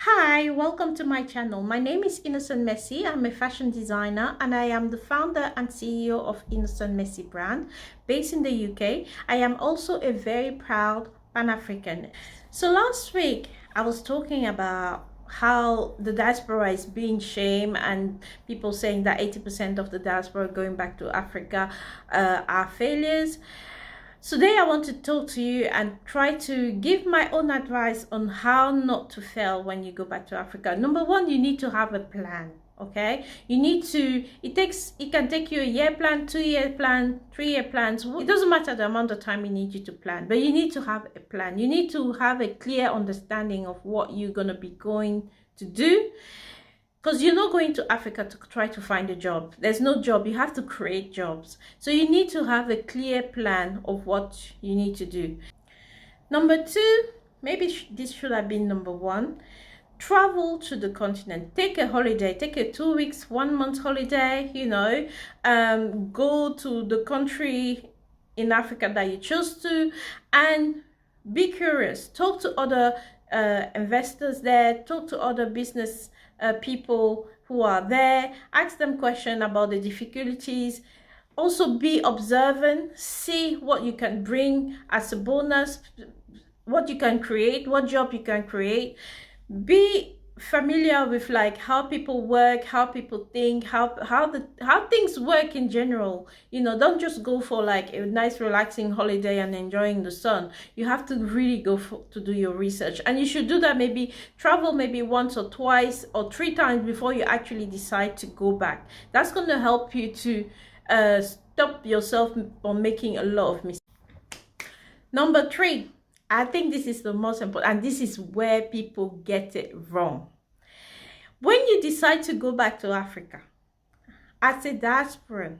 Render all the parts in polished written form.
Hi, welcome to my channel. My name is Innocent Messi. I'm a fashion designer and I am the founder and CEO of Innocent Messi brand based in the UK. I am also a very proud Pan-African. So last week I was talking about how the diaspora is being shamed and people saying that 80% of the diaspora going back to Africa are failures. Today I want to talk to you and try to give my own advice on how not to fail when you go back to Africa. Number one, you need to have a plan. Okay, you need to, it can take you a year plan, 2-year plan, 3-year plans. It doesn't matter the amount of time you need you to plan, but you need to have a plan. You need to have a clear understanding of what you're going to be going to do, because you're not going to Africa to try to find a job. There's no job. You have to create jobs. So you need to have a clear plan of what you need to do. Number two, maybe this should have been number one. Travel to the continent. Take a holiday. Take a 2 weeks, 1 month holiday, go to the country in Africa that you chose to and be curious. Talk to other investors there. Talk to other business people who are there. Ask them questions about the difficulties. Also be observant. See what you can bring as a bonus, what you can create, what job you can create. Be familiar with like how people work, how people think, how things work in general. Don't just go for like a nice relaxing holiday and enjoying the sun. You have to really go to do your research, and you should do that. Maybe travel maybe once or twice or 3 times before you actually decide to go back. That's going to help you to stop yourself from making a lot of mistakes. Number 3, I think this is the most important, and this is where people get it wrong. When you decide to go back to Africa as a diasporan,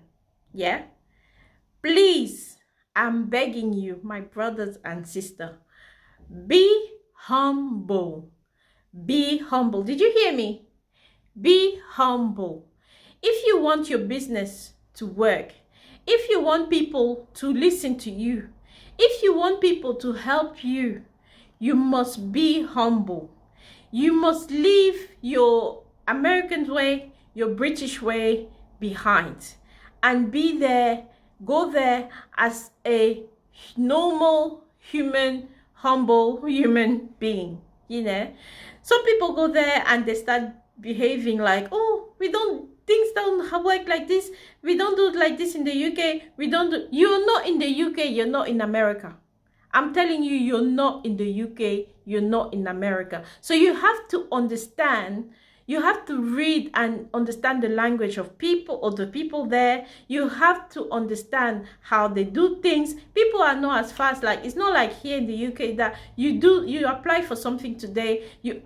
please, I'm begging you, my brothers and sisters, be humble. Be humble. Did you hear me? Be humble. If you want your business to work, if you want people to listen to you, if you want people to help you, you must be humble. You must leave your American way, your British way behind and be there, go there as a normal human, humble human being. Some people go there and they start behaving like, oh, things don't work like this. We don't do it like this in the UK. You're not in the UK, you're not in America. I'm telling you, you're not in the UK, you're not in America. So you have to understand, you have to read and understand the language of people or the people there. You have to understand how they do things. People are not as fast. Like, it's not like here in the UK that you apply for something today, you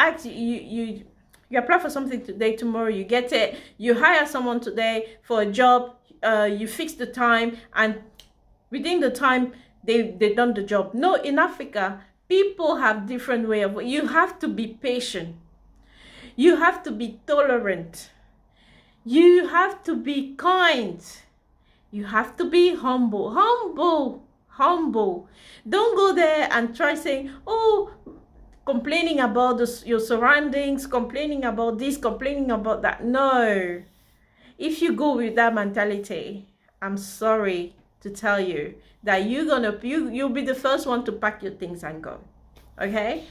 apply for something today, tomorrow you get it. You hire someone today for a job, you fix the time, and within the time they done the job. No, in Africa, people have different way of. You have to be patient. You have to be tolerant. You have to be kind. You have to be humble. Humble. Don't go there and try saying, oh, complaining about your surroundings, complaining about this, complaining about that. No. If you go with that mentality, I'm sorry to tell you that you'll be the first one to pack your things and go. Okay?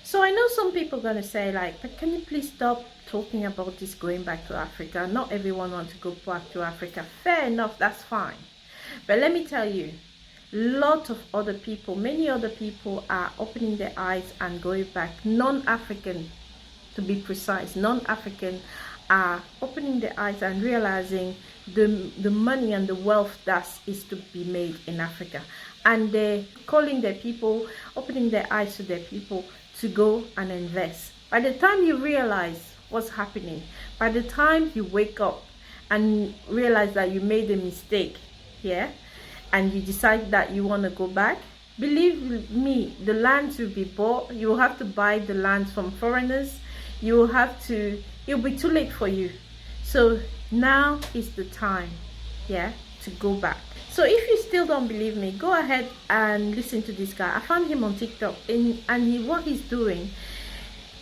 So I know some people are going to say like, but can you please stop talking about this going back to Africa? Not everyone wants to go back to Africa. Fair enough, that's fine. But let me tell you, many other people are opening their eyes and going back. Non-African, to be precise, non-African are opening their eyes and realizing the money and the wealth that is to be made in Africa, and they're calling their people, opening their eyes to their people to go and invest. By the time you realize what's happening, by the time you wake up and realize that you made a mistake and you decide that you want to go back, believe me, the lands will be bought. You will have to buy the lands from foreigners. It'll be too late for you. So now is the time to go back. So if you still don't believe me, go ahead and listen to this guy. I found him on TikTok, and what he's doing,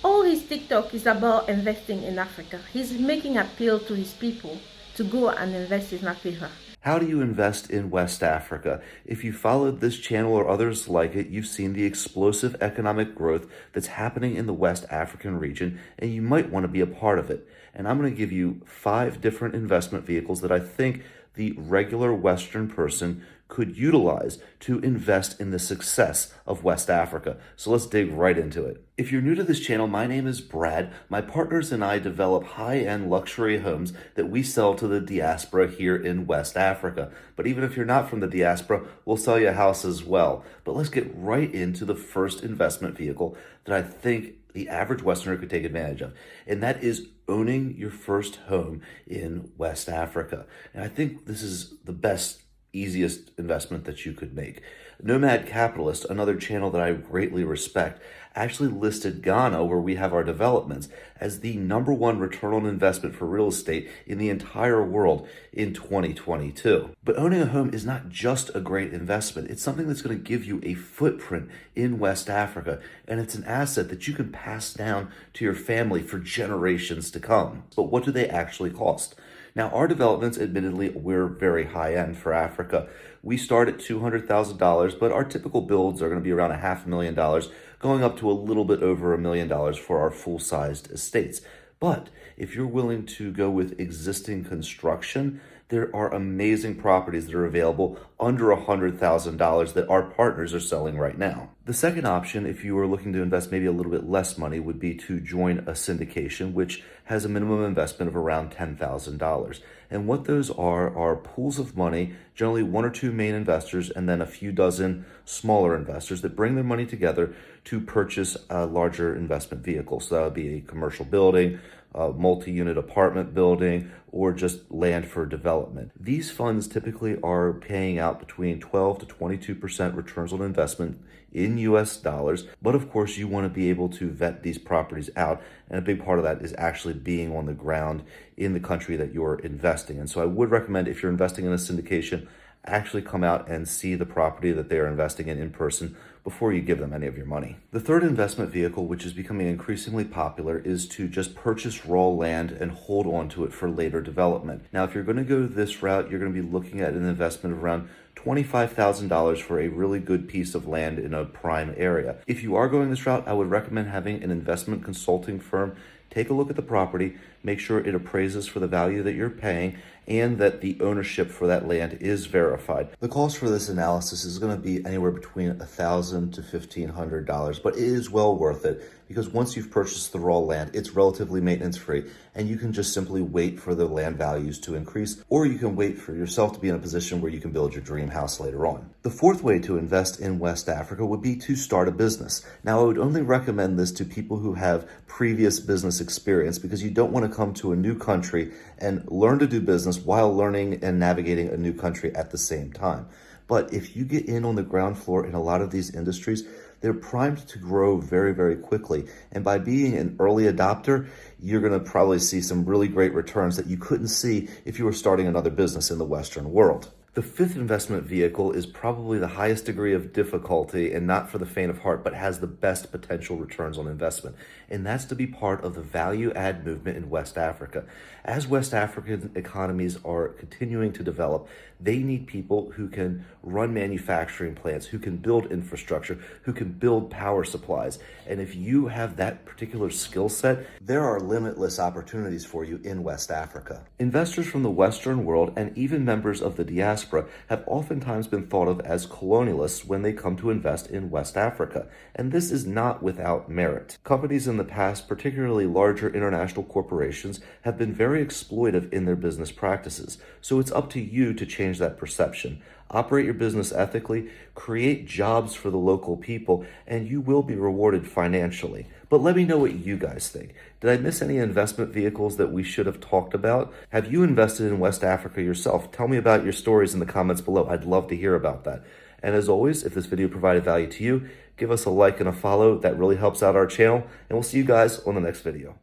All his TikTok is about investing in Africa. He's making appeal to his people to go and invest in Africa. How do you invest in West Africa? If you followed this channel or others like it, you've seen the explosive economic growth that's happening in the West African region, and you might want to be a part of it. And I'm going to give you 5 different investment vehicles that I think the regular Western person could utilize to invest in the success of West Africa. So let's dig right into it. If you're new to this channel, my name is Brad. My partners and I develop high-end luxury homes that we sell to the diaspora here in West Africa. But even if you're not from the diaspora, we'll sell you a house as well. But let's get right into the first investment vehicle that I think the average Westerner could take advantage of, and that is owning your first home in West Africa. And I think this is the best, easiest investment that you could make. Nomad Capitalist, another channel that I greatly respect, actually listed Ghana, where we have our developments, as the #1 return on investment for real estate in the entire world in 2022. But owning a home is not just a great investment. It's something that's going to give you a footprint in West Africa, and it's an asset that you can pass down to your family for generations to come. But what do they actually cost? Now, our developments, admittedly, we're very high-end for Africa. We start at $200,000, but our typical builds are going to be around $500,000, going up to a little bit over $1 million for our full-sized estates. But if you're willing to go with existing construction, there are amazing properties that are available under $100,000 that our partners are selling right now. The second option, if you are looking to invest maybe a little bit less money, would be to join a syndication, which has a minimum investment of around $10,000. And what those are pools of money, generally 1 or 2 main investors, and then a few dozen smaller investors that bring their money together to purchase a larger investment vehicle. So that would be a commercial building, a multi-unit apartment building, or just land for development. These funds typically are paying out between 12 to 22% returns on investment in US dollars. But of course, you want to be able to vet these properties out. And a big part of that is actually being on the ground in the country that you're investing in. So I would recommend, if you're investing in a syndication, actually come out and see the property that they are investing in person before you give them any of your money. The third investment vehicle, which is becoming increasingly popular, is to just purchase raw land and hold on to it for later development. Now, if you're going to go this route, you're going to be looking at an investment of around $25,000 for a really good piece of land in a prime area. If you are going this route, I would recommend having an investment consulting firm take a look at the property, make sure it appraises for the value that you're paying, and that the ownership for that land is verified. The cost for this analysis is going to be anywhere between $1,000 to $1,500, but it is well worth it because once you've purchased the raw land, it's relatively maintenance free, and you can just simply wait for the land values to increase, or you can wait for yourself to be in a position where you can build your dream house later on. The fourth way to invest in West Africa would be to start a business. Now, I would only recommend this to people who have previous business experience, because you don't want to come to a new country and learn to do business while learning and navigating a new country at the same time. But if you get in on the ground floor in a lot of these industries, they're primed to grow very, very quickly. And by being an early adopter, you're going to probably see some really great returns that you couldn't see if you were starting another business in the Western world. The fifth investment vehicle is probably the highest degree of difficulty and not for the faint of heart, but has the best potential returns on investment. And that's to be part of the value add movement in West Africa. As West African economies are continuing to develop, they need people who can run manufacturing plants, who can build infrastructure, who can build power supplies. And if you have that particular skill set, there are limitless opportunities for you in West Africa. Investors from the Western world and even members of the diaspora have oftentimes been thought of as colonialists when they come to invest in West Africa. And this is not without merit. Companies in the past, particularly larger international corporations, have been very exploitive in their business practices. So it's up to you to change that perception. Operate your business ethically, create jobs for the local people, and you will be rewarded financially. But let me know what you guys think. Did I miss any investment vehicles that we should have talked about? Have you invested in West Africa yourself? Tell me about your stories in the comments below. I'd love to hear about that. And as always, if this video provided value to you, give us a like and a follow. That really helps out our channel. And we'll see you guys on the next video.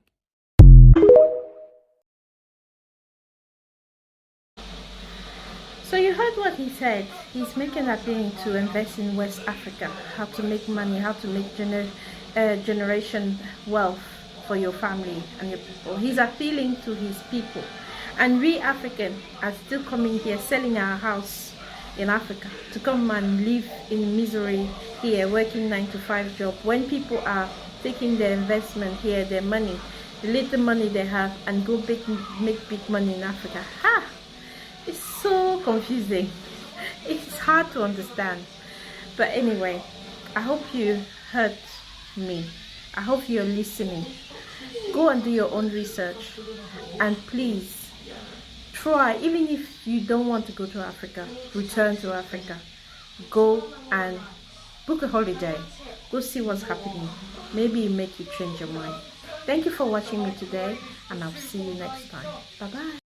So you heard what he said. He's making a thing to invest in West Africa, how to make money, how to make generation wealth for your family and your people. He's appealing to his people. And we African are still coming here selling our house in Africa to come and live in misery here, working 9 to 5 job, when people are taking their investment here, their money, the little money they have, and go make big money in Africa. It's so confusing. It's hard to understand. But anyway, I hope you heard me. I hope you're listening. Go and do your own research, and please try, even if you don't want to go to Africa, return to Africa. Go and book a holiday. Go see what's happening. Maybe it make you change your mind. Thank you for watching me today, and I'll see you next time. Bye bye.